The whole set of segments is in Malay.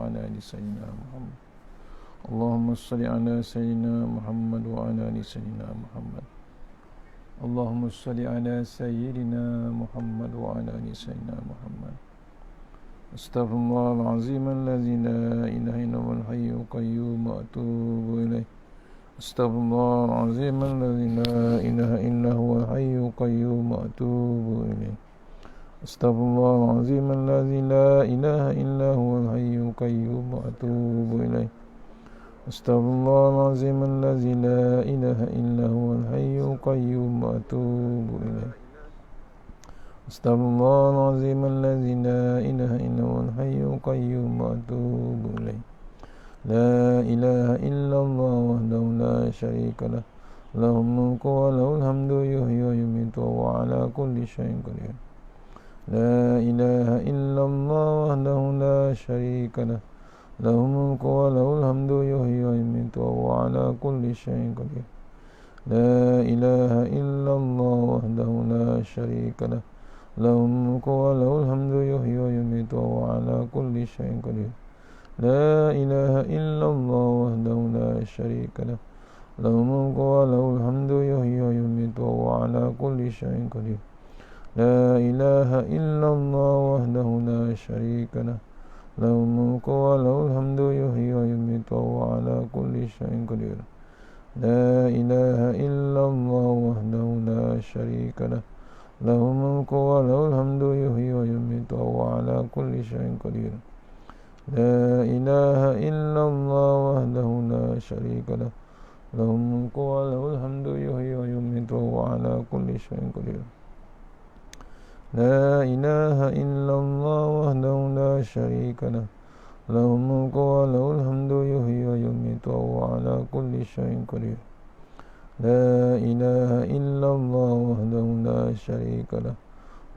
وعلى آل سيدنا محمد. اللهم صل على سيدنا محمد وعلى آل سيدنا محمد. اللهم صل على سيدنا محمد وعلى آل سيدنا محمد. أستغفر الله العظيم الذي لا إله إلا هو الحي القيوم وأتوب إليه. أستغفر الله العظيم الذي لا إله إلا هو الحي القيوم وأتوب إليه. أستغفر الله العظيم الذي لا إله إلا هو الحي القيوم وأتوب إليه. أستغفر الله العظيم الذي لا إله إلا هو الحي القيوم وأتوب إليه. أستغفر الله العظيم الذي لا إله إلا هو الحي القيوم وأتوب إليه. لا إله إلا الله وحده لا شريك له، له الملك وله الحمد يحيي ويميت وهو على كل شيء قدير. لا إله إلا الله وحده لا شريك له، له الملك وله الحمد يحيي ويميت وهو على كل شيء قدير. لا إله إلا الله وحده لا شريك له، له الملك وله الحمد يحيي ويميت وهو على كل شيء قدير. لا إله إلا الله وحده لا شريك له، له الملك وله الحمد يحيي ويميت وهو على كل شيء قدير. لا إله إلا الله وحده لا شريك له، له الملك وله الحمد يحيي ويميت وهو على كل شيء قدير. لا إله إلا الله وحده لا شريك له، له الملك وله الحمد يحيي ويميت وهو على كل شيء قدير. لا إله إلا الله وحده لا شريك له، له الملك وله الحمد يحيي ويميت وهو على كل شيء قدير. لا إله إلا الله وحده لا شريك له، له الملك وله الحمد يحيي ويميت وهو على كل شيء قدير. لا إله إلا الله وحده لا شريك له،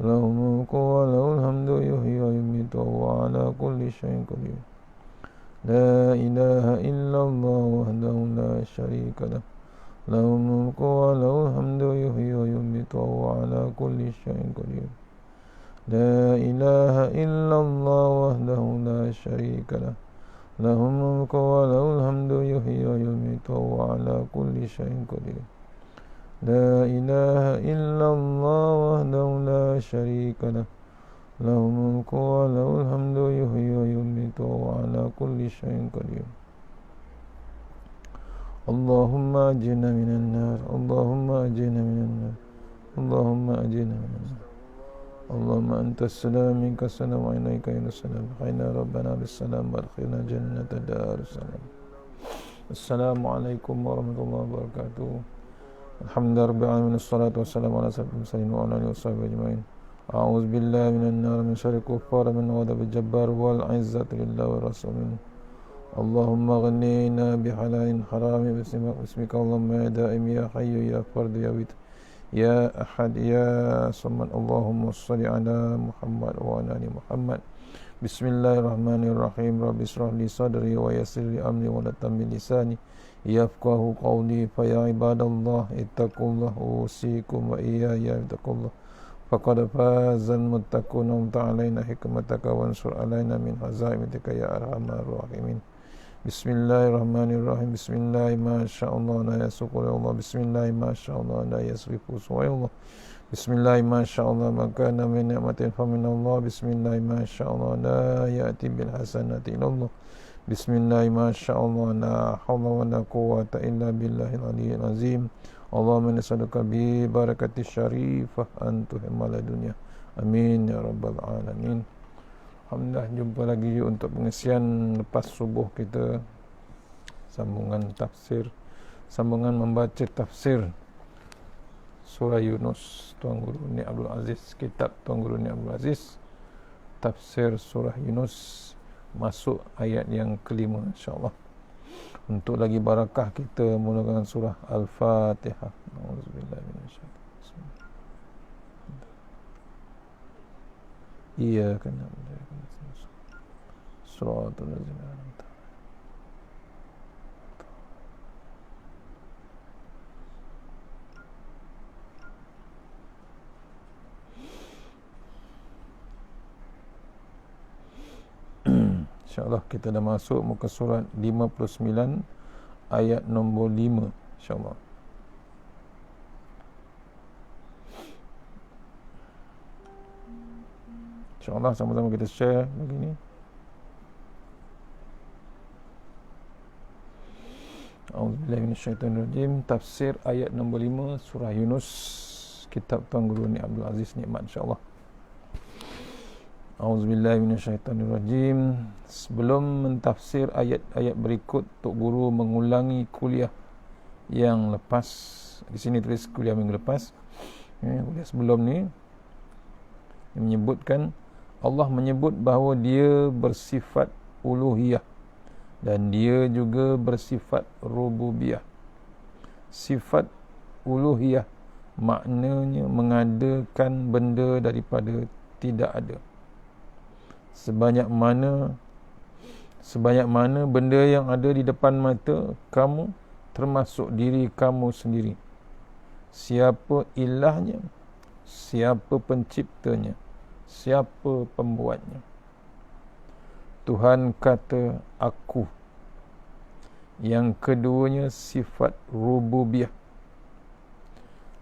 له الملك وله الحمد يحيي ويميت وهو على كل شيء قدير. لا إله إلا الله وحده لا شريك له، له الملك وله الحمد يحيي ويميت وهو على كل شيء قدير. لا إله إلا الله وحده لا شريك له، له الملك وله الحمد يحيي ويميت وهو على كل شيء قدير. لا إله إلا الله وحده لا شريك له، له الملك وله الحمد يحيي ويميت وهو على كل شيء قدير. اللهم أجرنا من النار، اللهم أجرنا من النار، اللهم أجرنا من النار. اللهم أنت السلام منك السلام وإليك السلام. حينا ربنا بالسلام وادخلنا جنة دار السلام. السلام عليكم ورحمة الله وبركاته. الحمد لله رب العالمين، الصلاة والسلام على سيدنا المرسلين وعلى آله وصحبه أجمعين. أعوذ بالله من النار، من شر الكفار، من غضب الجبار، والعزة لله ورسوله. اللهم اغننا بحلال حرام باسمك اللهم يا دائم يا حي يا فرد يا وتر يا أحد يا صمد. اللهم صل على محمد وعلى آل محمد. بسم الله الرحمن الرحيم. رب اشرح لي صدري ويسر لي أمري ولا من لساني يفقه قولي. فيا عباد الله اتقوا الله أوصيكم وإياي اتقوا الله فقد فاز المتقون. وامتع علينا حكمتك وانصر علينا من خزائنك يا أرحم الراحمين. بسم الله الرحمن الرحيم. بسم الله ما شاء الله لا يسوق إلا الله. بسم الله ما شاء الله لا يصرف سوى الله. بسم الله ما شاء الله ما كان من نعمة فمن الله. بسم الله ما شاء الله لا يأتي بالحسنة إلا الله. بسم الله ما شاء الله لا حول ولا قوة إلا بالله العلي العظيم. اللهم نسألك ببركة الشريفة أن تهم الدنيا. Amin ya rabbal alamin. Alhamdulillah, jumpa lagi untuk pengisian lepas subuh kita, sambungan tafsir, sambungan membaca tafsir surah Yunus, Tuan Guru Ni Abdul Aziz, kitab Tuan Guru Ni Abdul Aziz, tafsir surah Yunus, masuk ayat yang kelima insyaAllah. Untuk lagi barakah kita mulakan surah Al-Fatihah. Auzubillahi minasyaitanir rajim. Iyyaka na'budu wa iyyaka nasta'in. Shiratal ladzina an'amta 'alaihim. InsyaAllah kita dah masuk muka surat 59 ayat nombor 5, InsyaAllah. InsyaAllah sama-sama kita share begini. A'udzubillahi minasyaitonirrajim. Tafsir ayat nombor 5 surah Yunus, kitab Tuan Guru Ni Abdul Aziz Nikmat, insyaAllah. A'udzubillahi minasyaitonirrajim. Sebelum mentafsir ayat-ayat berikut, Tok Guru mengulangi kuliah yang lepas. Di sini tulis kuliah minggu lepas. Kuliah sebelum ni yang menyebutkan Allah menyebut bahawa dia bersifat uluhiyah dan dia juga bersifat rububiyah. Sifat uluhiyah maknanya mengadakan benda daripada tidak ada. Sebanyak mana benda yang ada di depan mata kamu, termasuk diri kamu sendiri. Siapa ilahnya, siapa penciptanya, siapa pembuatnya. Tuhan kata aku. Yang keduanya sifat rububiyah.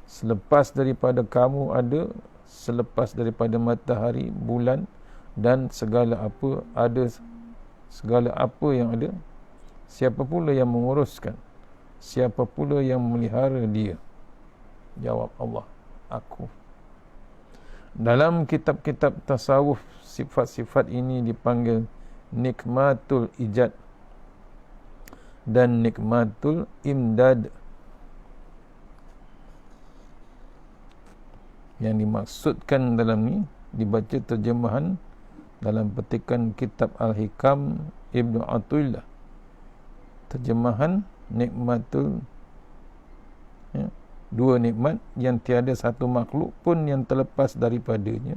Selepas daripada kamu ada, selepas daripada matahari, bulan dan segala apa yang ada, siapa pula yang menguruskan, siapa pula yang memelihara dia? Jawab Allah, aku. Dalam kitab-kitab tasawuf, sifat-sifat ini dipanggil nikmatul ijad dan nikmatul imdad. Yang dimaksudkan dalam ni dibaca terjemahan dalam petikan kitab Al-Hikam Ibnu Athaillah. Terjemahan nikmatul, dua nikmat yang tiada satu makhluk pun yang terlepas daripadanya,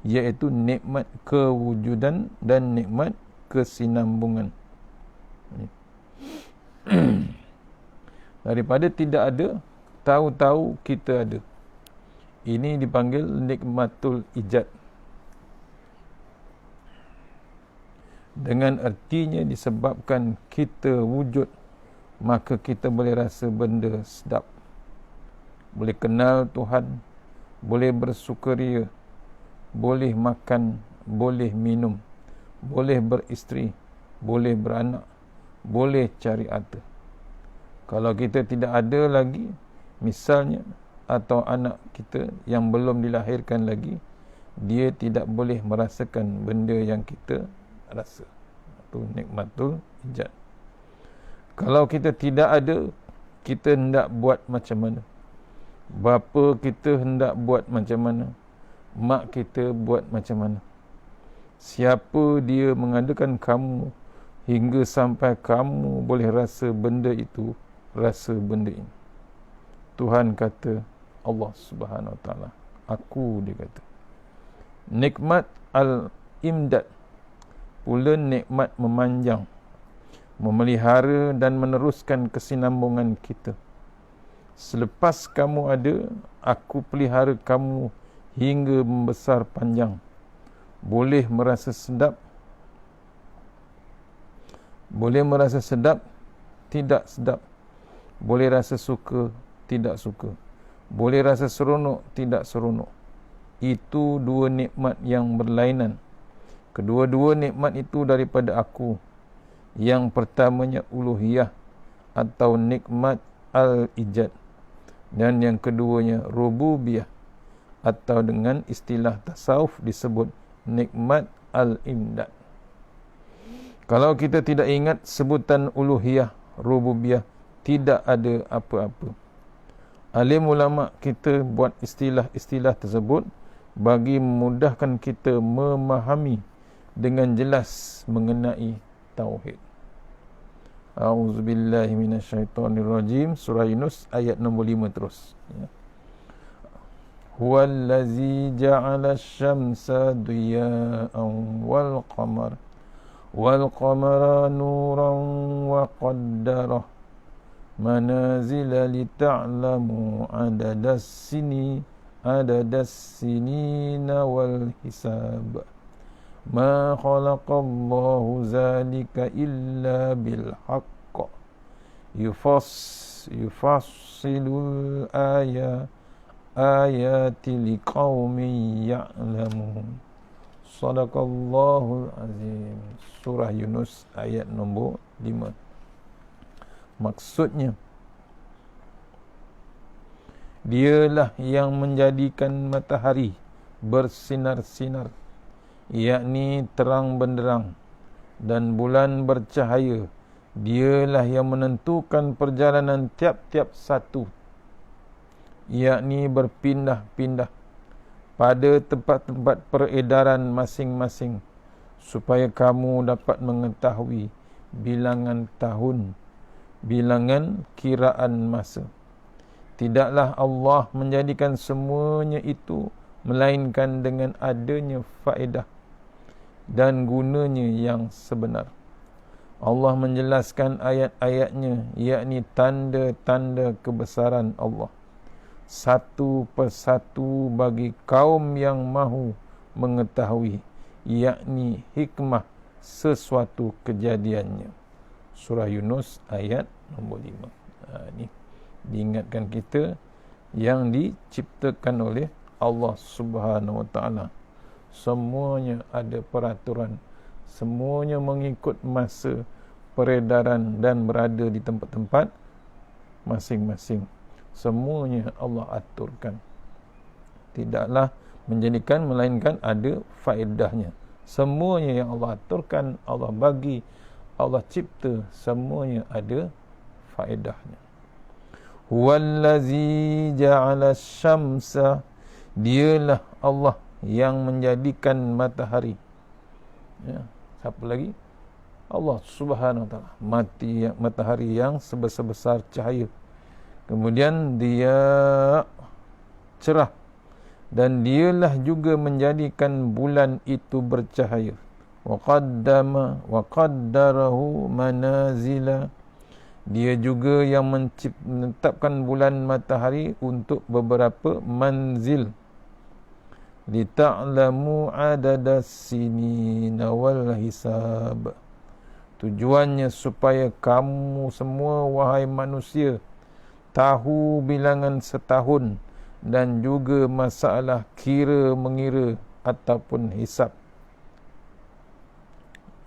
iaitu nikmat kewujudan dan nikmat kesinambungan. Daripada tidak ada, tahu-tahu kita ada. Ini dipanggil nikmatul ijad. Dengan artinya disebabkan kita wujud, maka kita boleh rasa benda sedap, boleh kenal Tuhan, boleh bersukaria, boleh makan, boleh minum, boleh beristeri, boleh beranak, boleh cari harta. Kalau kita tidak ada lagi, misalnya, atau anak kita yang belum dilahirkan lagi, dia tidak boleh merasakan benda yang kita rasa. Itu nikmatul ijad. Kalau kita tidak ada, kita hendak buat macam mana? Bapa kita hendak buat macam mana? Mak kita buat macam mana? Siapa dia mengadakan kamu hingga sampai kamu boleh rasa benda itu, rasa benda ini? Tuhan kata, Allah Subhanahu Wa Taala, aku, dia kata. Nikmat al-imdad pula nikmat memanjang, memelihara dan meneruskan kesinambungan kita. Selepas kamu ada, aku pelihara kamu hingga membesar panjang. Boleh merasa sedap, tidak sedap. Boleh rasa suka, tidak suka. Boleh rasa seronok, tidak seronok. Itu dua nikmat yang berlainan. Kedua-dua nikmat itu daripada aku. Yang pertamanya uluhiyah atau nikmat al-ijad, dan yang keduanya rububiyah atau dengan istilah tasawuf disebut nikmat al-imdad. Kalau kita tidak ingat sebutan uluhiyah, rububiyah, tidak ada apa-apa. Alim ulama kita buat istilah-istilah tersebut bagi memudahkan kita memahami dengan jelas mengenai tauhid. A'udzubillahi minasyaitonirrajim. Surah Yunus ayat nombor 5 terus. Huwallazi ja'ala asy-syamsa diya'an wal qamara nuran wa qaddara manazila lita'lamu adadas sinina wal hisab ma khalaqallahu zalika illa bil haqq yufassilul ayati liqaumin ya'lamun. Sadaqallahul azim. Surah Yunus ayat nombor 5. Maksudnya, dialah yang menjadikan matahari bersinar-sinar, yakni terang benderang, dan bulan bercahaya. Dialah yang menentukan perjalanan tiap-tiap satu, yakni berpindah-pindah pada tempat-tempat peredaran masing-masing, supaya kamu dapat mengetahui bilangan tahun, bilangan kiraan masa. Tidaklah Allah menjadikan semuanya itu melainkan dengan adanya faedah dan gunanya yang sebenar. Allah menjelaskan ayat-ayatnya, yakni tanda-tanda kebesaran Allah, satu persatu bagi kaum yang mahu mengetahui, yakni hikmah sesuatu kejadiannya. Surah Yunus ayat nombor 5. Ini diingatkan kita yang diciptakan oleh Allah Subhanahu Wa Taala. Semuanya ada peraturan, semuanya mengikut masa peredaran dan berada di tempat-tempat masing-masing. Semuanya Allah aturkan. Tidaklah menjadikan melainkan ada faedahnya. Semuanya yang Allah aturkan, Allah bagi, Allah cipta, semuanya ada faedahnya. Huwallazi ja'ala syamsa, dialah Allah yang menjadikan matahari. Ya, siapa lagi? Allah Subhanahu Wa Taala. Matahari yang sebesar-besar cahaya. Kemudian dia cerah, dan dialah juga menjadikan bulan itu bercahaya. Wa qaddarahu manazila, dia juga yang menetapkan bulan matahari untuk beberapa manzil. Lita'lamu adadas sinina wal hisab, tujuannya supaya kamu semua wahai manusia tahu bilangan setahun dan juga masalah kira mengira ataupun hisab.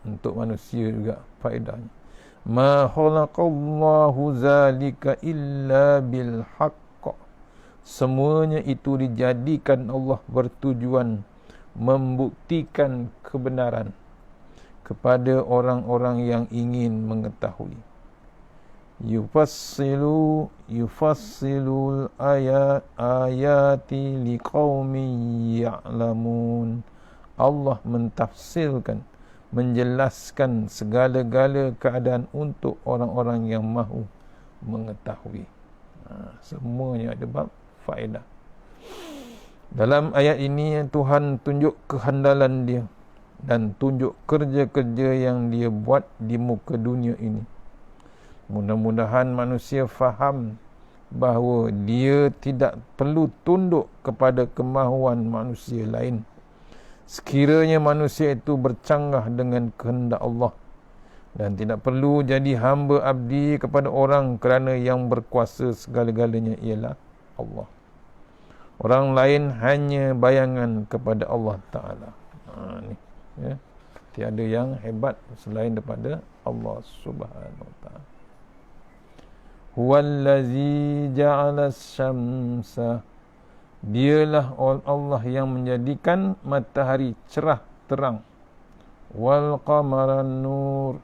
Untuk manusia juga faedahnya. Ma khalaqallahu zalika illa bil haqq, semuanya itu dijadikan Allah bertujuan membuktikan kebenaran kepada orang-orang yang ingin mengetahui. Yufassilul ayati liqaumin ya'lamun. Allah mentafsirkan, menjelaskan segala-gala keadaan untuk orang-orang yang mahu mengetahui. Semuanya ada bab faedah. Dalam ayat ini Tuhan tunjuk kehandalan dia dan tunjuk kerja-kerja yang dia buat di muka dunia ini. Mudah-mudahan manusia faham bahawa dia tidak perlu tunduk kepada kemahuan manusia lain. Sekiranya manusia itu bercanggah dengan kehendak Allah, dan tidak perlu jadi hamba abdi kepada orang kerana yang berkuasa segala-galanya ialah Allah. Orang lain hanya bayangan kepada Allah Ta'ala. Ni, ya. Tiada yang hebat selain daripada Allah Subhanahu Wa Ta'ala. Huwallazi ja'ala syamsa, dialah Allah yang menjadikan matahari cerah terang. Wal qamaran nur,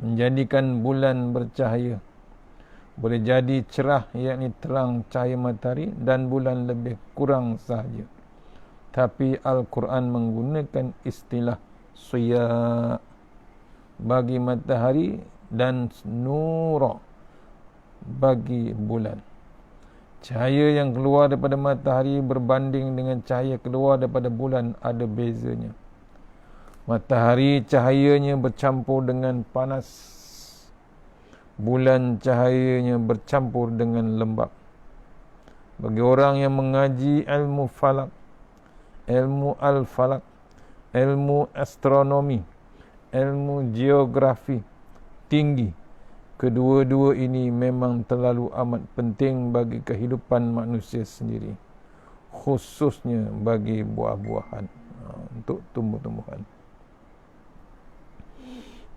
menjadikan bulan bercahaya. Boleh jadi cerah, yakni terang cahaya matahari, dan bulan lebih kurang sahaja. Tapi Al-Quran menggunakan istilah siya bagi matahari dan nur bagi bulan. Cahaya yang keluar daripada matahari berbanding dengan cahaya keluar daripada bulan ada bezanya. Matahari cahayanya bercampur dengan panas, bulan cahayanya bercampur dengan lembab. Bagi orang yang mengaji ilmu falak, ilmu al-falak, ilmu astronomi, ilmu geografi tinggi. Kedua-dua ini memang terlalu amat penting bagi kehidupan manusia sendiri, khususnya bagi buah-buahan, untuk tumbuh-tumbuhan.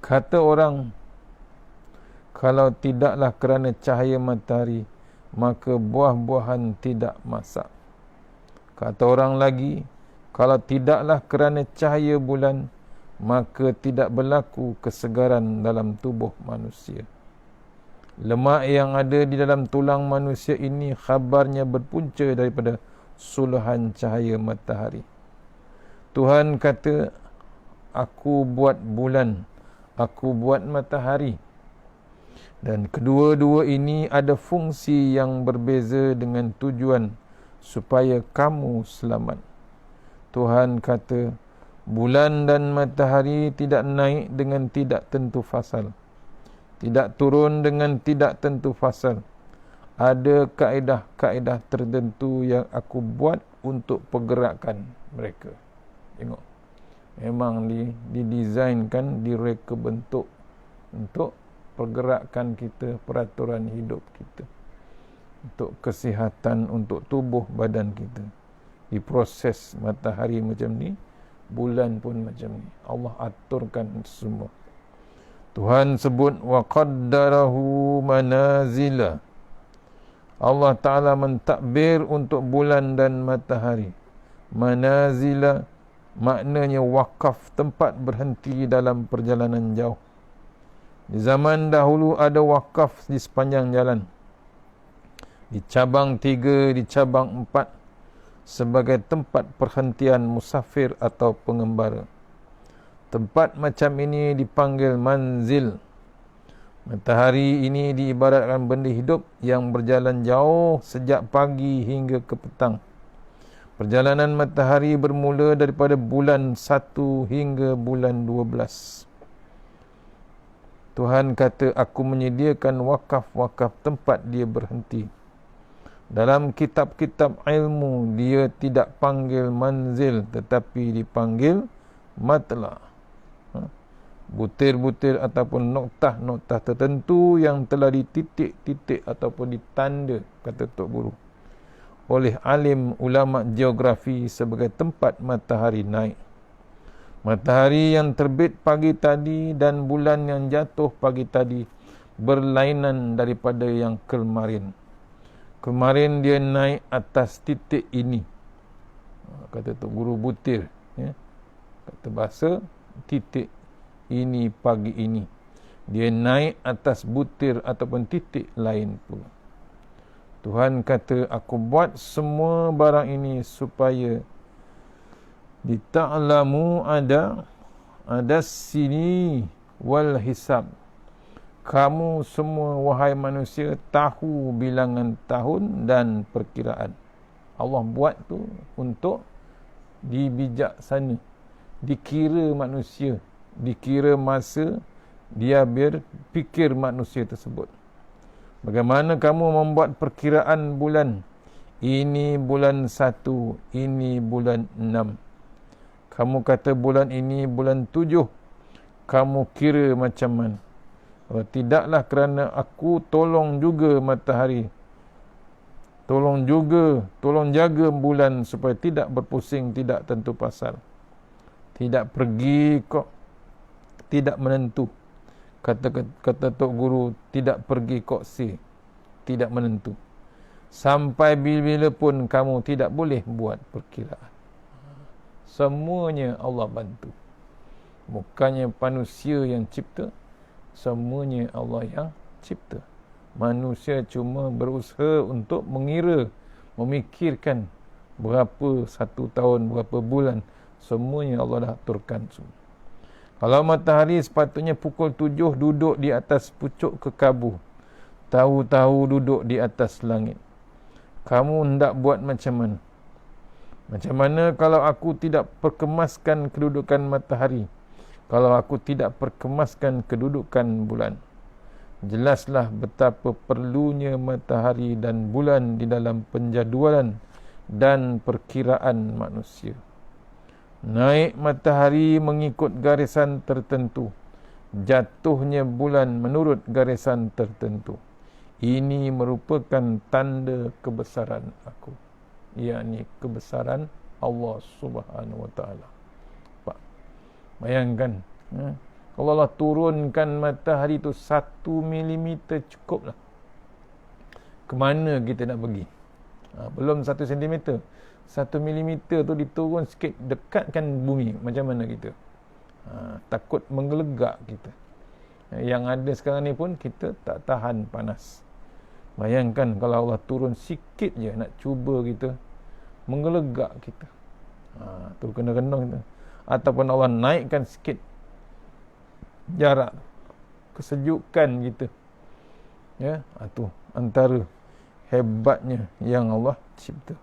Kata orang, kalau tidaklah kerana cahaya matahari, maka buah-buahan tidak masak. Kata orang lagi, kalau tidaklah kerana cahaya bulan, maka tidak berlaku kesegaran dalam tubuh manusia. Lemak yang ada di dalam tulang manusia ini khabarnya berpunca daripada suluhan cahaya matahari. Tuhan kata, aku buat bulan, aku buat matahari. Dan kedua-dua ini ada fungsi yang berbeza dengan tujuan supaya kamu selamat. Tuhan kata, bulan dan matahari tidak naik dengan tidak tentu fasal, tidak turun dengan tidak tentu fasal. Ada kaedah-kaedah tertentu yang aku buat untuk pergerakan mereka. Tengok, memang didesainkan, direka bentuk untuk pergerakan kita, peraturan hidup kita, untuk kesihatan, untuk tubuh badan kita. Diproses matahari macam ni, bulan pun macam ni. Allah aturkan semua. Tuhan sebut wa qaddarahu manazila. Allah Ta'ala mentadbir untuk bulan dan matahari. Manazila maknanya wakaf, tempat berhenti dalam perjalanan jauh. Di zaman dahulu ada wakaf di sepanjang jalan, di cabang 3, di cabang 4, sebagai tempat perhentian musafir atau pengembara. Tempat macam ini dipanggil manzil. Matahari ini diibaratkan benda hidup yang berjalan jauh sejak pagi hingga ke petang. Perjalanan matahari bermula daripada bulan 1 hingga bulan 12. Tuhan kata, aku menyediakan wakaf-wakaf tempat dia berhenti. Dalam kitab-kitab ilmu, dia tidak panggil manzil, tetapi dipanggil matla. Butir-butir ataupun noktah-noktah tertentu yang telah dititik-titik ataupun ditanda, kata Tok Guru, oleh alim ulama geografi sebagai tempat matahari naik. Matahari yang terbit pagi tadi dan bulan yang jatuh pagi tadi berlainan daripada yang kemarin. Kemarin dia naik atas titik ini, kata Tok Guru, butir, ya. Kata bahasa, titik ini pagi ini. Dia naik atas butir ataupun titik lain pula. Tuhan kata, aku buat semua barang ini supaya dita'lamu ada sini wal hisab. Kamu semua wahai manusia tahu bilangan tahun dan perkiraan. Allah buat tu untuk dibijaksana, dikira manusia, dikira masa dia berfikir manusia tersebut. Bagaimana kamu membuat perkiraan bulan? Ini bulan 1, ini bulan 6. Kamu kata bulan ini bulan 7. Kamu kira macam mana? Tidaklah kerana aku tolong juga matahari, tolong jaga bulan supaya tidak berpusing, tidak tentu pasal, tidak pergi kok, tidak menentu. Kata Tok Guru, tidak pergi kok tidak menentu. Sampai bila-bila pun kamu tidak boleh buat perkiraan. Semuanya Allah bantu. Bukannya manusia yang cipta, semuanya Allah yang cipta. Manusia cuma berusaha untuk mengira, memikirkan berapa satu tahun, berapa bulan. Semuanya Allah dah aturkan semua. Kalau matahari sepatutnya pukul 7 duduk di atas pucuk kekabu, tahu-tahu duduk di atas langit. Kamu hendak buat macam mana? Macam mana kalau aku tidak perkemaskan kedudukan matahari? Kalau aku tidak perkemaskan kedudukan bulan? Jelaslah betapa perlunya matahari dan bulan di dalam penjadualan dan perkiraan manusia. Naik matahari mengikut garisan tertentu, jatuhnya bulan menurut garisan tertentu. Ini merupakan tanda kebesaran aku, yakni kebesaran Allah Subhanahu Wa Taala. Bayangkan, kalau Allah turunkan matahari itu 1 milimeter cukuplah. Ke mana kita nak pergi? Belum 1 sentimeter. 1 milimeter tu diturun sikit, dekatkan bumi. Macam mana kita? Takut menggelegak kita. Yang ada sekarang ni pun kita tak tahan panas. Bayangkan kalau Allah turun sikit je nak cuba kita, menggelegak kita. Tu kena-kena kita. Ataupun Allah naikkan sikit jarak, kesejukan kita. Ya, tu antara hebatnya yang Allah cipta.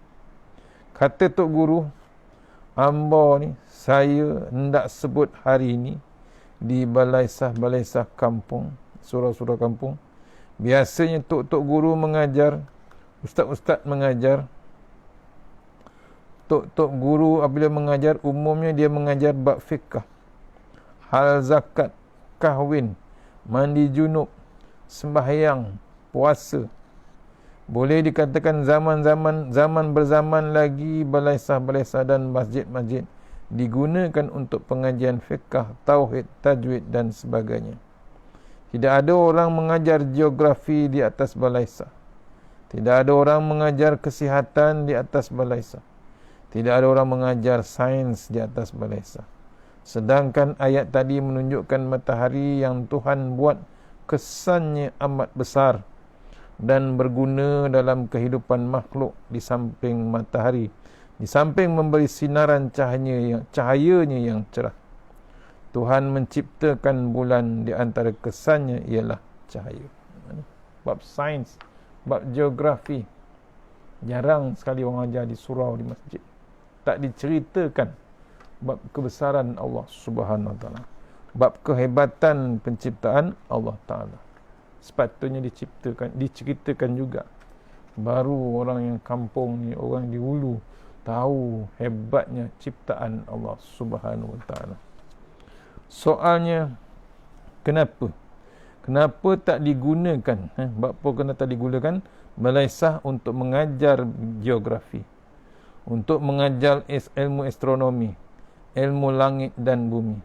Kata Tok Guru, hamba ni saya hendak sebut hari ini di balaisah-balaisah kampung, surau-surau kampung. Biasanya Tok Guru mengajar, ustaz-ustaz mengajar. Tok Guru apabila mengajar, umumnya dia mengajar bab fiqh, hal zakat, kahwin, mandi junub, sembahyang, puasa. Boleh dikatakan zaman berzaman lagi balaisah-balaisah dan masjid-masjid digunakan untuk pengajian fiqh, tauhid, tajwid dan sebagainya. Tidak ada orang mengajar geografi di atas balaisah. Tidak ada orang mengajar kesihatan di atas balaisah. Tidak ada orang mengajar sains di atas balaisah. Sedangkan ayat tadi menunjukkan matahari yang Tuhan buat kesannya amat besar dan berguna dalam kehidupan makhluk di samping matahari, di samping memberi sinaran cahayanya yang cerah. Tuhan menciptakan bulan, di antara kesannya ialah cahaya. Bab sains, bab geografi, jarang sekali orang ajar di surau, di masjid. Tak diceritakan bab kebesaran Allah Subhanahu Wa Taala, bab kehebatan penciptaan Allah Taala. Sepatutnya diceritakan juga. Baru orang yang kampung ni, orang di hulu tahu hebatnya ciptaan Allah Subhanahu Wa Taala. Soalnya, kenapa? Kenapa tak digunakan? Apa kena tak digunakan balaisah untuk mengajar geografi, untuk mengajar ilmu astronomi, ilmu langit dan bumi?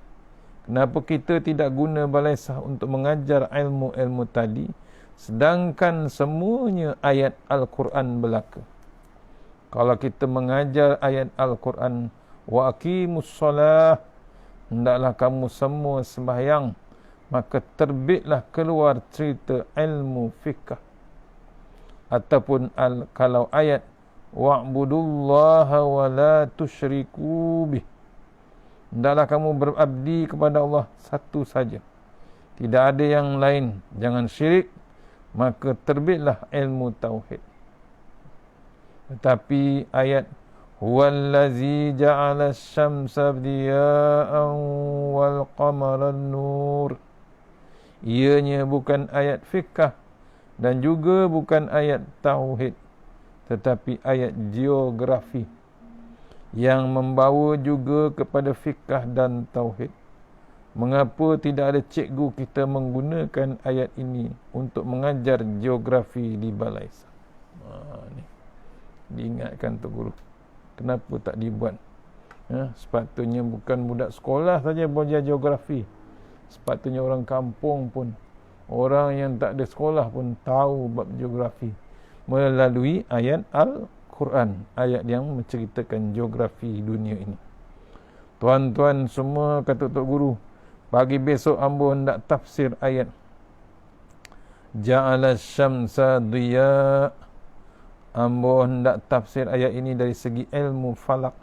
Kenapa kita tidak guna balaisah untuk mengajar ilmu-ilmu tadi, sedangkan semuanya ayat Al-Quran belaka? Kalau kita mengajar ayat Al-Quran, wa aqimus solah, hendaklah kamu semua sembahyang, maka terbitlah keluar cerita ilmu fiqh. Ataupun kalau ayat wa'budullaha wa la tusyriku bih, hendaklah kamu berabdi kepada Allah satu saja, tidak ada yang lain, jangan syirik, maka terbitlah ilmu tauhid. Tetapi ayat huwallazi ja'ala asy-syamsa diya'an wal qamara nur, ianya bukan ayat fiqh dan juga bukan ayat tauhid, tetapi ayat geografi yang membawa juga kepada fiqh dan tauhid. Mengapa tidak ada cikgu kita menggunakan ayat ini untuk mengajar geografi di balaisah? Ni diingatkan Tok Guru. Kenapa tak dibuat? Sepatutnya bukan budak sekolah saja belajar geografi. Sepatutnya orang kampung pun, orang yang tak ada sekolah pun tahu bab geografi melalui ayat Al-Quran, ayat yang menceritakan geografi dunia ini. Tuan-tuan semua, kata Tok Guru, pagi besok hamba hendak tafsir ayat ja'ala syamsa diya. Hamba hendak tafsir ayat ini dari segi ilmu falak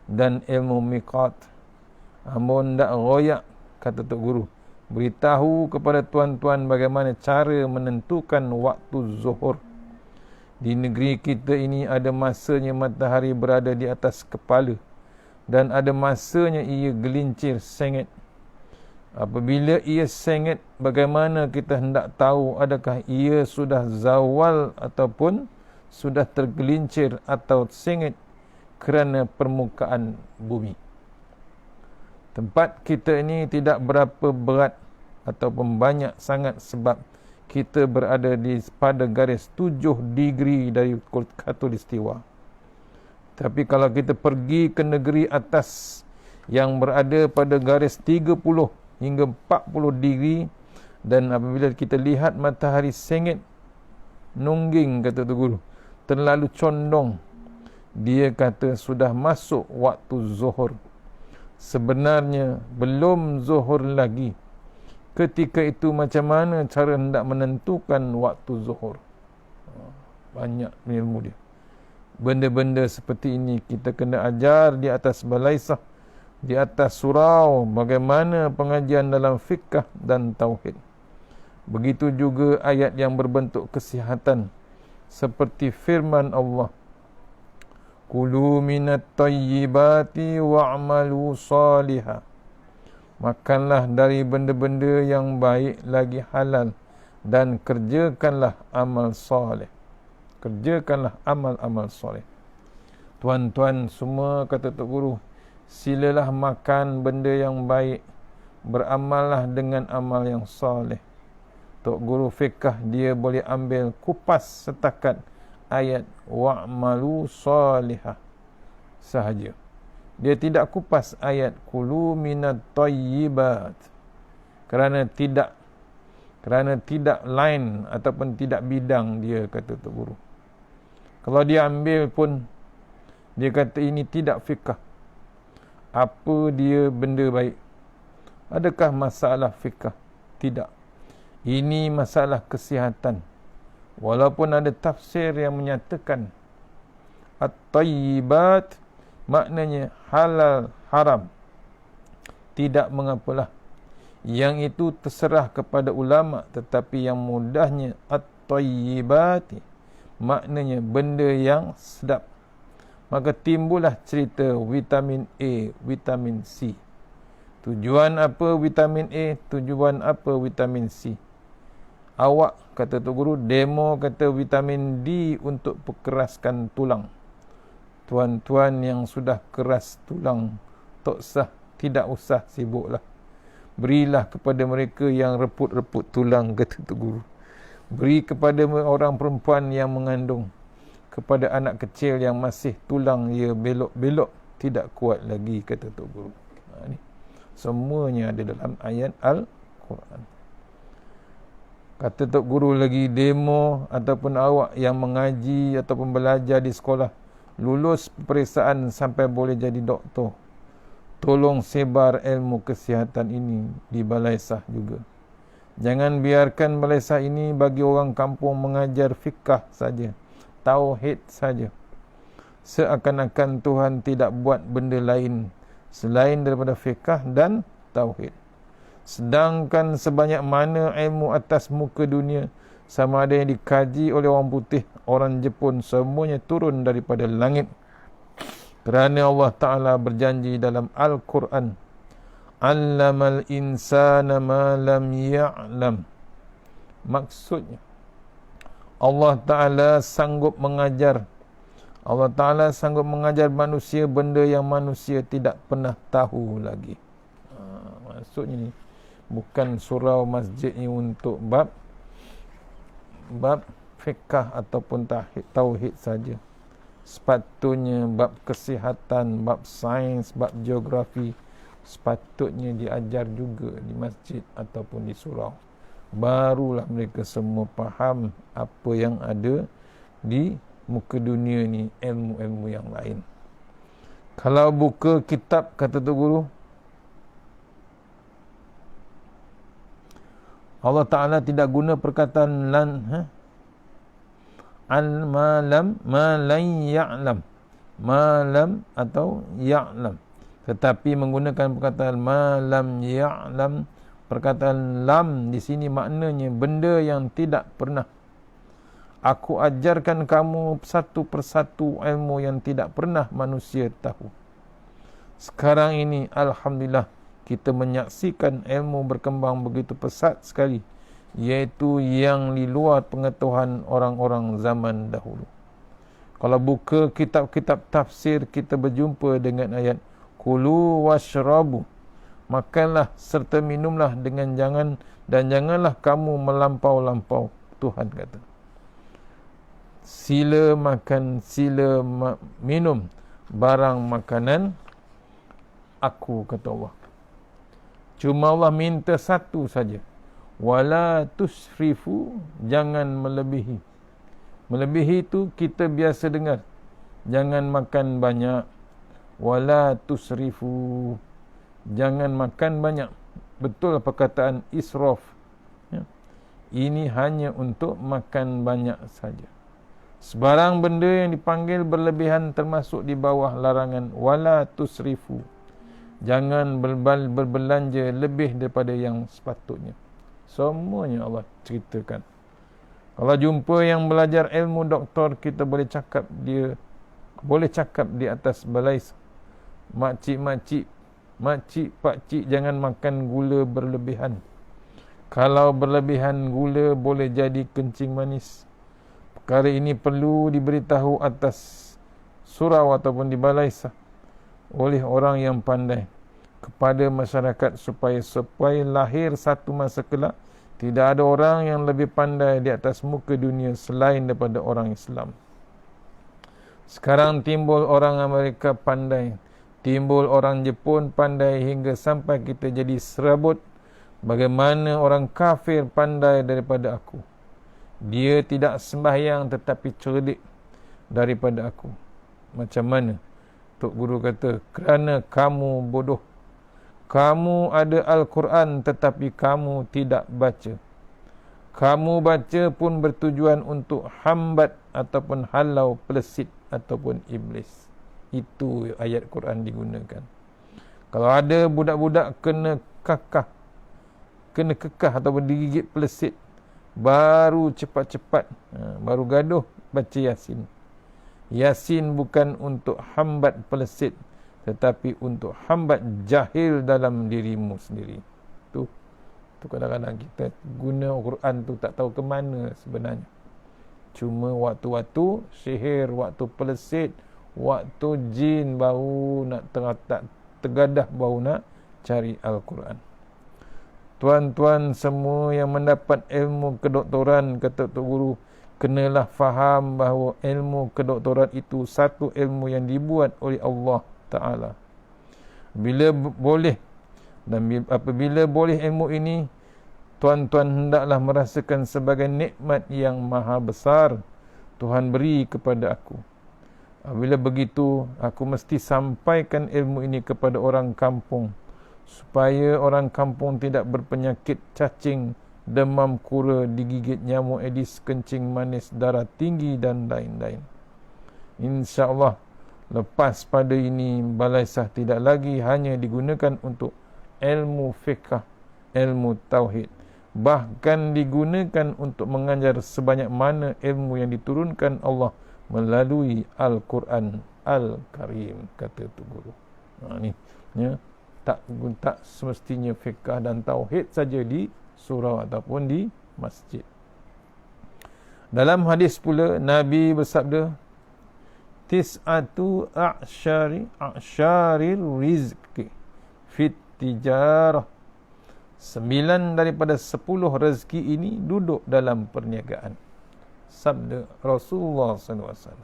dan ilmu miqat. Hamba hendak royak, kata Tok Guru, beritahu kepada tuan-tuan bagaimana cara menentukan waktu zuhur. Di negeri kita ini ada masanya matahari berada di atas kepala dan ada masanya ia gelincir sengit. Apabila ia sengit, bagaimana kita hendak tahu adakah ia sudah zawal ataupun sudah tergelincir atau sengit kerana permukaan bumi? Tempat kita ini tidak berapa berat ataupun banyak sangat sebab kita berada pada garis 7 degree dari khatulistiwa. Tapi kalau kita pergi ke negeri atas yang berada pada garis 30 hingga 40 degree, dan apabila kita lihat matahari sengit, nungging, kata tu guru, terlalu condong, dia kata sudah masuk waktu zuhur. Sebenarnya belum zuhur lagi. Ketika itu macam mana cara hendak menentukan waktu zuhur? Banyak ilmu dia. Benda-benda seperti ini kita kena ajar di atas balaisah, di atas surau, bagaimana pengajian dalam fiqh dan tauhid. Begitu juga ayat yang berbentuk kesihatan, seperti firman Allah, Kulu minat tayyibati wa'malu salihah. Makanlah dari benda-benda yang baik lagi halal, dan kerjakanlah amal soleh. Kerjakanlah amal-amal soleh. Tuan-tuan semua, kata Tok Guru, silalah makan benda yang baik, beramallah dengan amal yang soleh. Tok Guru fiqh dia boleh ambil kupas setakat ayat wa'malu salihah sahaja. Dia tidak kupas ayat kulu minat tayyibat, kerana tidak lain ataupun tidak bidang dia, kata Tok Guru. Kalau dia ambil pun, dia kata ini tidak fiqh. Apa dia benda baik? Adakah masalah fiqh? Tidak. Ini masalah kesihatan. Walaupun ada tafsir yang menyatakan at-tayyibat maknanya halal, haram, tidak mengapalah. Yang itu terserah kepada ulama, tetapi yang mudahnya at-tayyibat maknanya benda yang sedap. Maka timbullah cerita vitamin A, vitamin C. Tujuan apa vitamin A? Tujuan apa vitamin C? Awak, kata Tok Guru, demo kata vitamin D untuk perkeraskan tulang. Tuan-tuan yang sudah keras tulang, tidak usah sibuklah. Berilah kepada mereka yang reput-reput tulang, kata Tok Guru. Beri kepada orang perempuan yang mengandung, kepada anak kecil yang masih tulang ia belok-belok, tidak kuat lagi, kata Tok Guru. Ini semuanya ada dalam ayat Al-Quran. Kata Tok Guru lagi, demo ataupun awak yang mengaji ataupun belajar di sekolah, lulus peperiksaan sampai boleh jadi doktor, tolong sebar ilmu kesihatan ini di balaisah juga. Jangan biarkan balaisah ini bagi orang kampung mengajar fiqh saja, tauhid saja. Seakan-akan Tuhan tidak buat benda lain selain daripada fiqh dan tauhid. Sedangkan sebanyak mana ilmu atas muka dunia, sama ada yang dikaji oleh orang putih, orang Jepun, semuanya turun daripada langit. Kerana Allah Ta'ala berjanji dalam Al-Quran, Allamal insana ma lam ya'lam. Maksudnya, Allah Ta'ala sanggup mengajar. Allah Ta'ala sanggup mengajar manusia benda yang manusia tidak pernah tahu lagi. Maksudnya ni, bukan surau masjid ni untuk bab fiqh ataupun tauhid saja. Sepatutnya bab kesihatan, bab sains, bab geografi sepatutnya diajar juga di masjid ataupun di surau. Barulah mereka semua faham apa yang ada di muka dunia ni, ilmu-ilmu yang lain. Kalau buka kitab, kata Tok Guru, Allah Ta'ala tidak guna perkataan lan, al-malam, malain ya'lam, malam atau ya'lam, tetapi menggunakan perkataan malam ya'lam. Perkataan lam di sini maknanya benda yang tidak pernah. Aku ajarkan kamu satu persatu ilmu yang tidak pernah manusia tahu. Sekarang ini alhamdulillah kita menyaksikan ilmu berkembang begitu pesat sekali, iaitu yang di luar pengetahuan orang-orang zaman dahulu. Kalau buka kitab-kitab tafsir, kita berjumpa dengan ayat Kulu washrabu, makanlah serta minumlah dengan janganlah kamu melampau-lampau. Tuhan kata, sila makan, sila minum barang makanan aku, kata Allah. Cuma Allah minta satu saja, wala tusrifu, jangan melebihi. Melebihi itu kita biasa dengar, jangan makan banyak. Wala tusrifu, jangan makan banyak. Betul perkataan israf, ya. Ini hanya untuk makan banyak saja. Sebarang benda yang dipanggil berlebihan termasuk di bawah larangan wala tusrifu. Jangan berbelanja lebih daripada yang sepatutnya. Semuanya Allah ceritakan. Kalau jumpa yang belajar ilmu doktor, kita boleh cakap di atas balai. Makcik, pakcik, jangan makan gula berlebihan. Kalau berlebihan gula boleh jadi kencing manis. Perkara ini perlu diberitahu atas surau ataupun di balai oleh orang yang pandai kepada masyarakat supaya lahir satu masa kelak tidak ada orang yang lebih pandai di atas muka dunia selain daripada orang Islam. Sekarang timbul orang Amerika pandai, timbul orang Jepun pandai, hingga sampai kita jadi serabut. Bagaimana orang kafir pandai daripada aku. Dia tidak sembahyang tetapi cerdik daripada aku. Macam mana? Tok Guru kata, kerana kamu bodoh. Kamu ada Al-Quran tetapi kamu tidak baca. Kamu baca pun bertujuan untuk hambat ataupun halau pelesit ataupun iblis. Itu ayat Quran digunakan. Kalau ada budak-budak kena kekah ataupun digigit pelesit, baru cepat-cepat, baru gaduh baca Yasin. Yasin bukan untuk hambat pelesit, tetapi untuk hambat jahil dalam dirimu sendiri. Tu kadang-kadang kita guna Quran tu tak tahu ke mana sebenarnya. Cuma waktu-waktu sihir, waktu pelesit, waktu jin baru nak tergadah, baru nak cari Al-Quran. Tuan-tuan semua yang mendapat ilmu kedoktoran, kata Tok Guru, kenalah faham bahawa ilmu kedoktoran itu satu ilmu yang dibuat oleh Allah Ta'ala. Apabila boleh ilmu ini, tuan-tuan hendaklah merasakan sebagai nikmat yang maha besar Tuhan beri kepada aku. Apabila begitu, aku mesti sampaikan ilmu ini kepada orang kampung, supaya orang kampung tidak berpenyakit cacing, demam kura, digigit nyamuk Aedes, kencing manis, darah tinggi dan lain-lain. InsyaAllah lepas pada ini, balai sah tidak lagi hanya digunakan untuk ilmu fiqh, ilmu tauhid, bahkan digunakan untuk mengajar sebanyak mana ilmu yang diturunkan Allah melalui Al-Quran Al-Karim, kata tu Guru. Ni ya, tak semestinya fiqh dan tauhid saja di surau ataupun di masjid. Dalam hadis pula Nabi bersabda, tis'atu a'syarir rizqi fit tijarah. 9 daripada 10 rezeki ini duduk dalam perniagaan. Sabda Rasulullah SAW.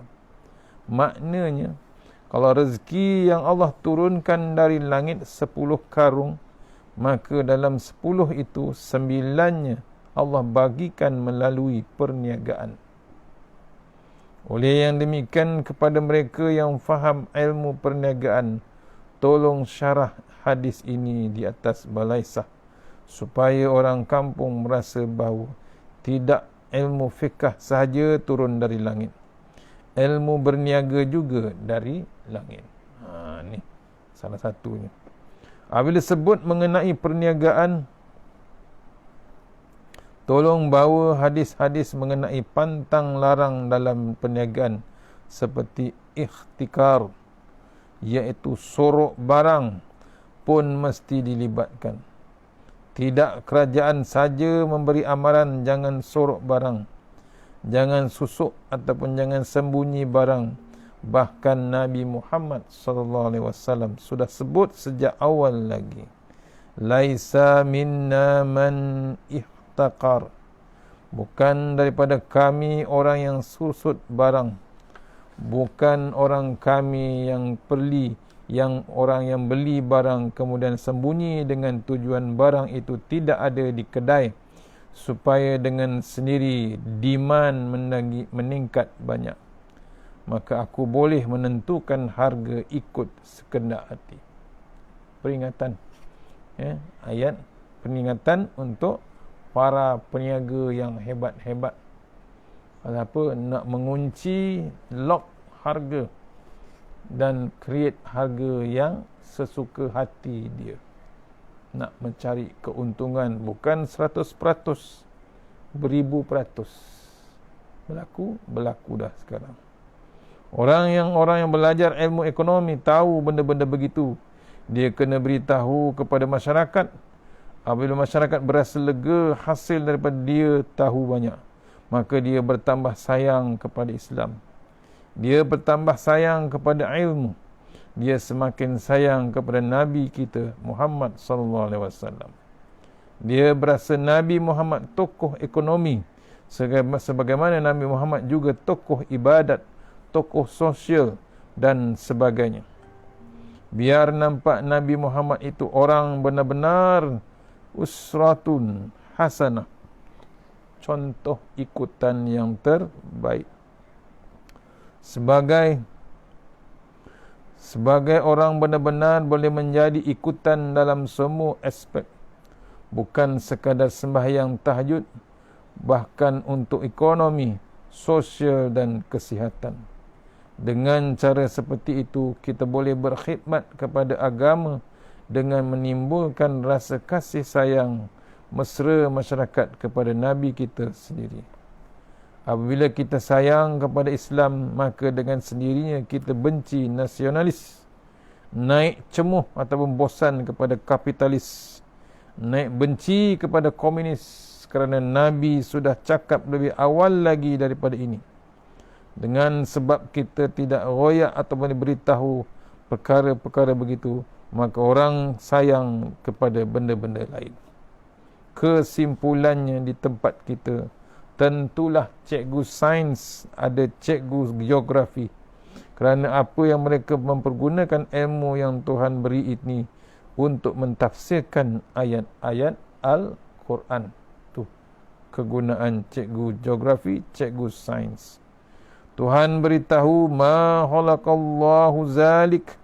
Maknanya, kalau rezeki yang Allah turunkan dari langit 10 karung, maka dalam 10 itu 9-nya Allah bagikan melalui perniagaan. Oleh yang demikian, kepada mereka yang faham ilmu perniagaan, tolong syarah hadis ini di atas balai sah, supaya orang kampung merasa bahawa tidak ilmu fiqh sahaja turun dari langit, ilmu berniaga juga dari langit. Ni salah satunya. Bila sebut mengenai perniagaan, tolong bawa hadis-hadis mengenai pantang larang dalam perniagaan, seperti ikhtikar, iaitu sorok barang pun mesti dilibatkan. Tidak kerajaan saja memberi amaran jangan sorok barang, jangan susuk ataupun jangan sembunyi barang. Bahkan Nabi Muhammad SAW sudah sebut sejak awal lagi, Laisa minna man ihtaqar. Bukan daripada kami orang yang susut barang. Bukan orang kami yang orang yang beli barang kemudian sembunyi dengan tujuan barang itu tidak ada di kedai, supaya dengan sendiri demand meningkat banyak. Maka aku boleh menentukan harga ikut sekendak hati. Peringatan. Ayat peringatan untuk para peniaga yang hebat-hebat. Apa? Nak mengunci, lock harga dan create harga yang sesuka hati dia. Nak mencari keuntungan bukan 100%, 1000%. Berlaku dah sekarang. Orang yang belajar ilmu ekonomi tahu benda-benda begitu. Dia kena beritahu kepada masyarakat. Apabila masyarakat berasa lega hasil daripada dia tahu banyak, maka dia bertambah sayang kepada Islam. Dia bertambah sayang kepada ilmu. Dia semakin sayang kepada Nabi kita Muhammad sallallahu alaihi wasallam. Dia berasa Nabi Muhammad tokoh ekonomi, sebagaimana Nabi Muhammad juga tokoh ibadat, tokoh sosial dan sebagainya. Biar nampak Nabi Muhammad itu orang benar-benar usratun hasanah, contoh ikutan yang terbaik. Sebagai orang benar-benar boleh menjadi ikutan dalam semua aspek. Bukan sekadar sembahyang tahajud, bahkan untuk ekonomi, sosial dan kesihatan. Dengan cara seperti itu, kita boleh berkhidmat kepada agama dengan menimbulkan rasa kasih sayang mesra masyarakat kepada Nabi kita sendiri. Apabila kita sayang kepada Islam, maka dengan sendirinya kita benci nasionalis, naik cemuh ataupun bosan kepada kapitalis, naik benci kepada komunis, kerana Nabi sudah cakap lebih awal lagi daripada ini. Dengan sebab kita tidak royak ataupun diberitahu perkara-perkara begitu, maka orang sayang kepada benda-benda lain. Kesimpulannya di tempat kita, tentulah cikgu sains ada cikgu geografi. Kerana apa yang mereka mempergunakan ilmu yang Tuhan beri ini untuk mentafsirkan ayat-ayat Al-Quran. Tu kegunaan cikgu geografi, cikgu sains. Tuhan beritahu, ma khalaqallahu zalik.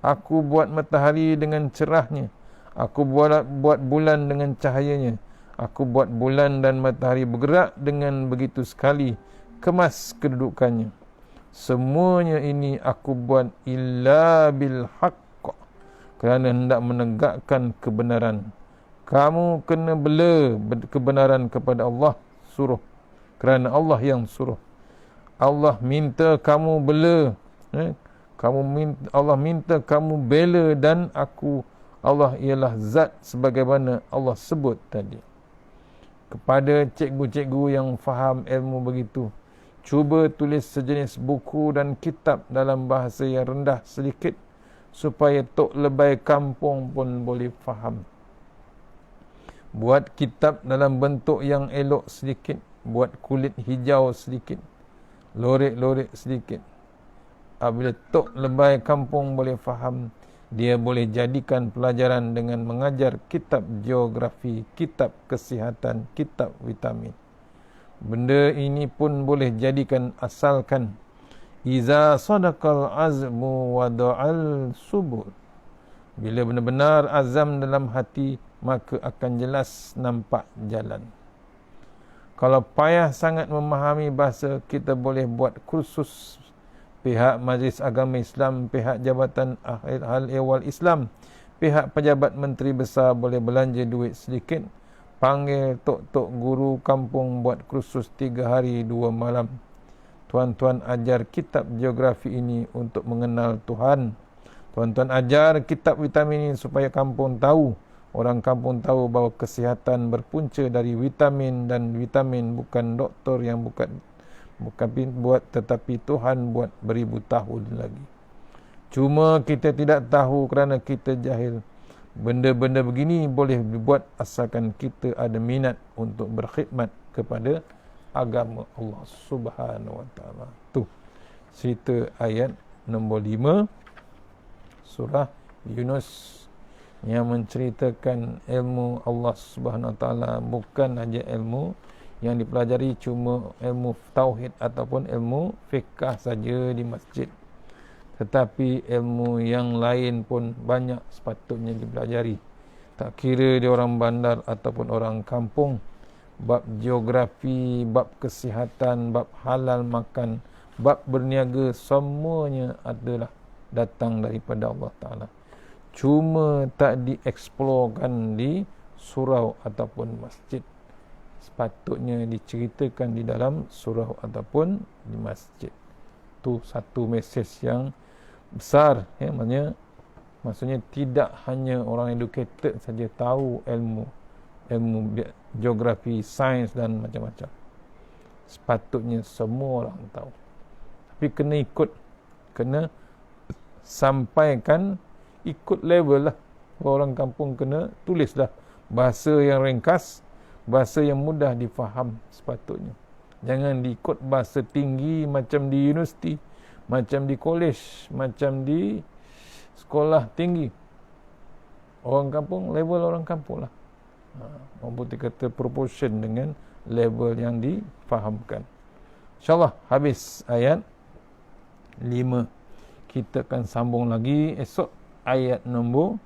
Aku buat matahari dengan cerahnya. Aku buat bulan dengan cahayanya. Aku buat bulan dan matahari bergerak dengan begitu sekali kemas kedudukannya. Semuanya ini aku buat illa bil haqq, kerana hendak menegakkan kebenaran. Kamu kena bela kebenaran kepada Allah suruh, kerana Allah yang suruh. Allah minta kamu bela, Allah minta kamu bela, dan Allah ialah zat sebagaimana Allah sebut tadi. Kepada cikgu-cikgu yang faham ilmu begitu, cuba tulis sejenis buku dan kitab dalam bahasa yang rendah sedikit, supaya tok lebay kampung pun boleh faham. Buat kitab dalam bentuk yang elok sedikit, buat kulit hijau sedikit, lorek-lorek sedikit. Apabila tok lebay kampung boleh faham, dia boleh jadikan pelajaran dengan mengajar kitab geografi, kitab kesihatan, kitab vitamin. Benda ini pun boleh jadikan asalkan iza sadaqal azmu wa da'al subul. Bila benar-benar azam dalam hati, maka akan jelas nampak jalan. Kalau payah sangat memahami bahasa, kita boleh buat kursus. Pihak Majlis Agama Islam, pihak Jabatan Hal Ehwal Islam, pihak pejabat menteri besar boleh belanja duit sedikit, panggil tok-tok guru kampung buat kursus 3 hari 2 malam. Tuan-tuan ajar kitab geografi ini untuk mengenal Tuhan. Tuan-tuan ajar kitab vitamin ini supaya kampung tahu, orang kampung tahu bahawa kesihatan berpunca dari vitamin, dan vitamin bukan doktor yang bukan buat, tetapi Tuhan buat beribu tahun lagi. Cuma kita tidak tahu kerana kita jahil. Benda-benda begini boleh dibuat asalkan kita ada minat untuk berkhidmat kepada agama Allah Subhanahu wa taala. Tu cerita ayat nombor 5 surah Yunus yang menceritakan ilmu Allah Subhanahu wa taala, bukan hanya ilmu yang dipelajari cuma ilmu tauhid ataupun ilmu fiqh saja di masjid, tetapi ilmu yang lain pun banyak sepatutnya dipelajari. Tak kira dia orang bandar ataupun orang kampung, bab geografi, bab kesihatan, bab halal makan, bab berniaga, semuanya adalah datang daripada Allah Ta'ala. Cuma tak dieksplorkan di surau ataupun masjid. Sepatutnya diceritakan di dalam surau ataupun di masjid. Tu satu mesej yang besar, ya, maksudnya tidak hanya orang educated saja tahu ilmu geografi, sains dan macam-macam. Sepatutnya semua orang tahu. Tapi kena sampaikan ikut level lah. Orang kampung kena tulislah bahasa yang ringkas, bahasa yang mudah difaham sepatutnya. Jangan diikut bahasa tinggi macam di universiti, macam di kolej, macam di sekolah tinggi. Orang kampung, level orang kampung lah. Orang putih kata proportion dengan level yang difahamkan. InsyaAllah habis ayat 5. Kita akan sambung lagi esok ayat nombor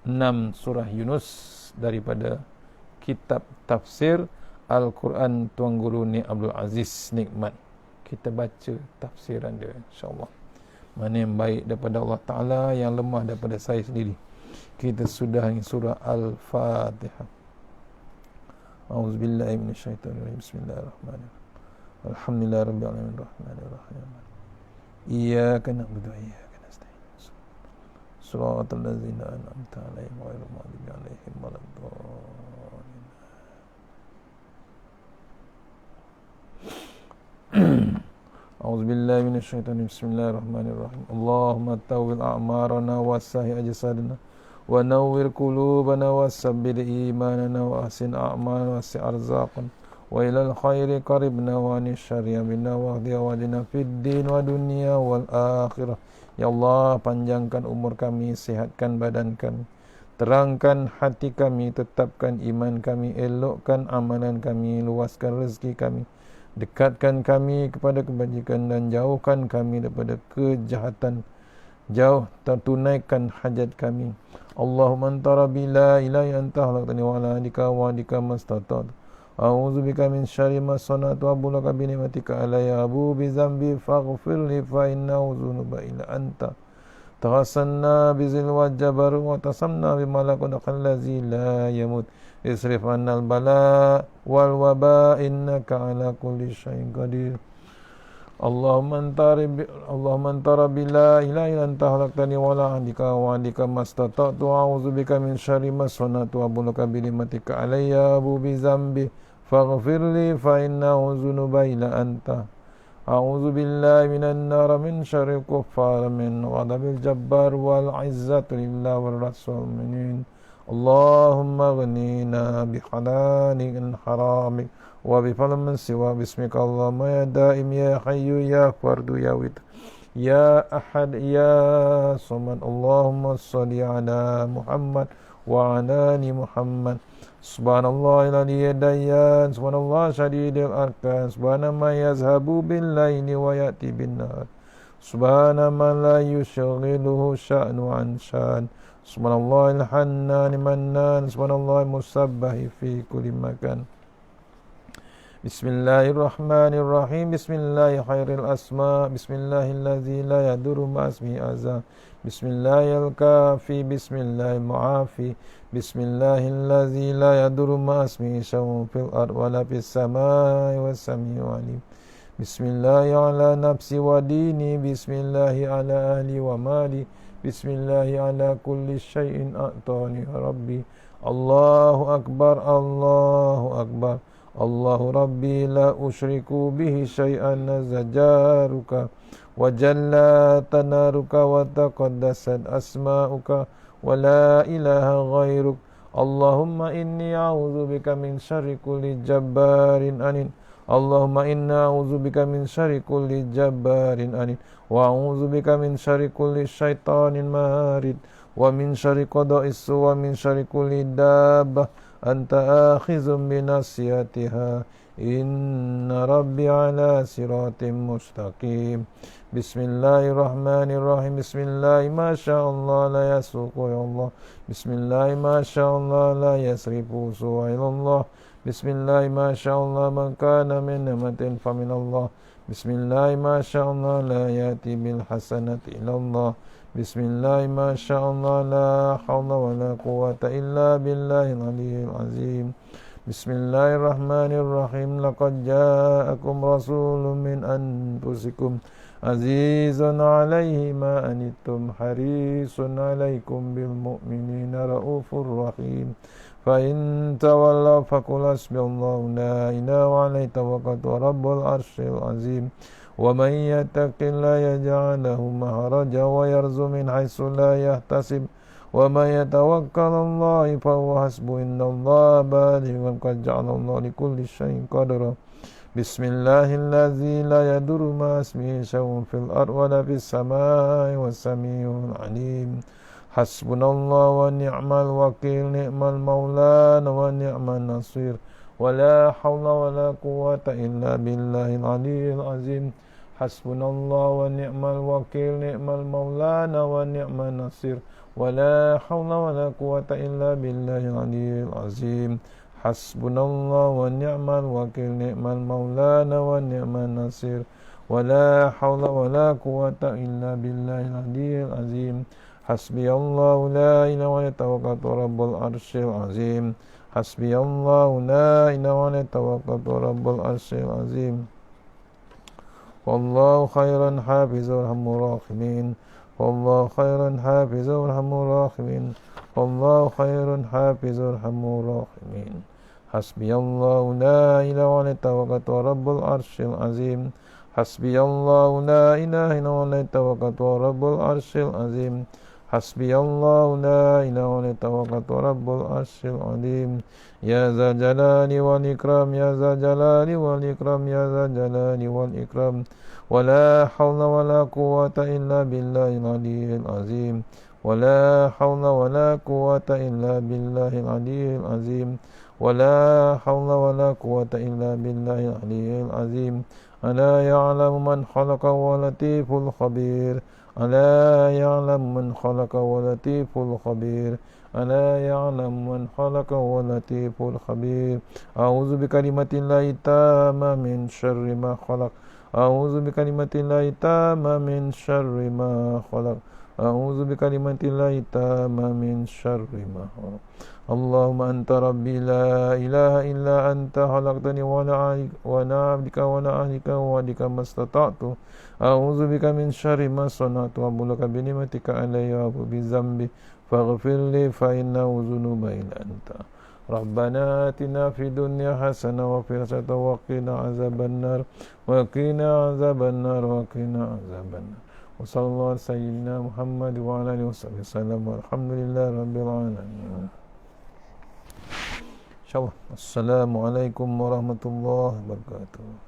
6 surah Yunus daripada kitab tafsir Al-Quran Tuan Guru Ni Abdul Aziz Nikmat. Kita baca tafsiran dia, insyaAllah. Mana yang baik daripada Allah Ta'ala, yang lemah daripada saya sendiri. Kita sudah surah Al-Fatihah. A'udzubillahi minasyaitonirrajim. Bismillahirrahmanirrahim. Alhamdulillah rabbil alamin arrahmanir rahim. Iyyaka na'budu wa iyyaka nasta'in. Shiratal ladzina an'amta 'alaihim ghairil maghdubi 'alaihim waladdallin. A'udzubillahi minasyaitonir rajim. Bismillahirrahmanirrahim. Allahumma tawwil a'marana wasahi ajsadana wa nawwir qulubana wasabbir imanana wa ahsin a'malana wa wasi' arzaqana wa ilal khairi qaribna wa anil syarri minna wa hdi wajina fid din wa dunya wal akhirah. Ya Allah, panjangkan umur kami, sihatkan badan kami, terangkan hati kami, tetapkan iman kami, elokkan amalan kami, luaskan rezeki kami, dekatkan kami kepada kebajikan dan jauhkan kami daripada kejahatan. Jauh tertunaikan hajat kami. Allahumma anta rabbi la ilaha illa anta khalaqtani wa ala adika wa adika mastata'tu. A'udzu bika min syarri ma sana'tu wa bulaka bi ni'matika alayya abu bi dzambi faghfir li fa innahu dzunuba illa anta. Taghasanna bi zil wa jabar wa tasamna bi malakut allazi la yamut. Isrif annal bala wal waba innaka ala kulli syai'in qadir. Allahumma anta rabbi la ilaha illa anta khalaqtani wa la ahdika wa ahdika mastata'tu. A'udzu bika min syarri ma sana'tu wa bulaka bi ni'matika alayya abu bi dzambi faghfir li fa innahu dzunuba illa anta. A'udzu billahi minan nar min syarril kuffar min ghadabil jabbar wal 'izzatu lillahi war rasul minin. Allahumma ghnina bi halalikal haramik wa bi fadlin min siwa bismika Allahumma ya daim ya hayyu ya fardu ya wit ya ahad ya samad. Allahumma shalli ala Muhammad wa ala ali Muhammad. Subhanallah alladhi yadayan, subhanallah syadidil arkan, subhana ma yazhabu bil laili wa yati bin nar, subhana man la yushghiluhu sya'nu an sya'an, subhanallah al-hannan mannan, subhanallah musabbahi fi kulli makan. Bismillahirrahmanirrahim. Bismillahi khairil asma. Bismillahilladzi la yadurru ma'asmihi azza. Bismillahil kafi. Bismillahil mu'afi. Bismillahilladzi la yadurru ma'asmihi syai'un fil ard wa la fis samai was sami'u alim. Bismillahi ala nafsi wa dini. Bismillahi ala ahli wa mali. Bismillahi ala kulli syai'in a'tani rabbi. Allahu akbar. Allahu akbar. Allahu Rabbi la usyriku bihi syai'an nazajaruka wa jalla tanaruka wa taqaddasat asma'uka ولا إله غيرك اللهم إني أعوذ بك من شر كل جبار أنين اللهم إنا أعوذ بك من شر كل جبار أنين وأعوذ بك من شر كل شيطان مارد ومن شر قضاء السوء ومن شر كل دابة أنت آخذ بناصيتها إن ربي على صراط مستقيم بسم الله الرحمن الرحيم بسم الله ما شاء الله لا يسوق يا الله بسم الله ما شاء الله لا يسرف سوء إلى الله بسم الله ما شاء الله من كان من نعمة فمن الله بسم الله ما شاء الله لا يأتي بالحسنة إلى الله بسم الله ما شاء الله لا حول ولا قوة إلا بالله العلي العظيم بسم الله الرحمن الرحيم لقد جاءكم رسول من أنفسكم عزيز عليه ما أنتم حريص عليكم بالمؤمنين رؤوف رحيم فإن تولوا فقل حسبي الله لا إله عليه توكلت ورب العرش العظيم ومن يتق الله يجعل له مخرجا ويرزق من حيث لا يحتسب ومن يتوكل على الله فهو حسبه إن الله بالغ قد جعل الله لكل شيء قدرا بسم الله الذي لا يضر مع اسمه شيء في الأرض ولا في السماء والسميع العليم حسبنا الله ونعم الوكيل نعم المولى ونعم النصير ولا حول ولا قوة إلا بالله العلي العظيم حسبنا الله ونعم الوكيل نعم المولى ونعم النصير ولا حول ولا قوة إلا بالله العلي العظيم حسبنا الله ونعم الوكيل نعم المولى ونعم النصير ولا حول ولا قوة إلا بالله العلي العظيم حسبي الله لا إله إلا توكلت رب العرش العظيم حسبي الله لا إله إلا توكلت رب العرش العظيم والله خيرا حافظ ارحم الراحمين والله خيرا حافظ ارحم الراحمين والله خير حافظ ارحم الراحمين حسبي الله لا إله إلا توكلت رب العرش العظيم حسبي الله لا إله إلا توكلت رب العرش العظيم حسبي الله لا إله إلا توكلت رب العرش العظيم يا ذا الجلال والإكرام يا ذا الجلال والإكرام يا ذا الجلال والإكرام ولا حول ولا قوة إلا بالله العلي العظيم ولا حول ولا قوة إلا بالله العلي العظيم ولا حول ولا قوة إلا بالله العلي العظيم ألا يعلم من خلق ولطيف الخبير ألا يعلم من خلق ولطيف الخبير ألا يعلم من خلق ولطيف الخبير أعوذ بكلمة الله التامة من شر ما خلق أعوذ بكلمة الله التامة من شر ما خلق أعوذ بكلمة الله التامة من شر ما خلق اللهم أنت ربي لا إله إلا أنت خلقتني وأنا عبدك وأنا أهلك ووعدك ما استطعت أعوذ بك من شر ما صنعت وأبو لك بنعمتك علي وأبو بذنبي فاغفر لي فإنه ذنوب إلا أنت ربنا آتنا في الدنيا حسنة وفي الآخرة وقنا عذاب النار وقنا عذاب النار وقنا عذاب النار وصلى الله على سيدنا محمد وعلى آله وصحبه وسلم والحمد لله رب العالمين. InsyaAllah. Assalamualaikum warahmatullahi wabarakatuh.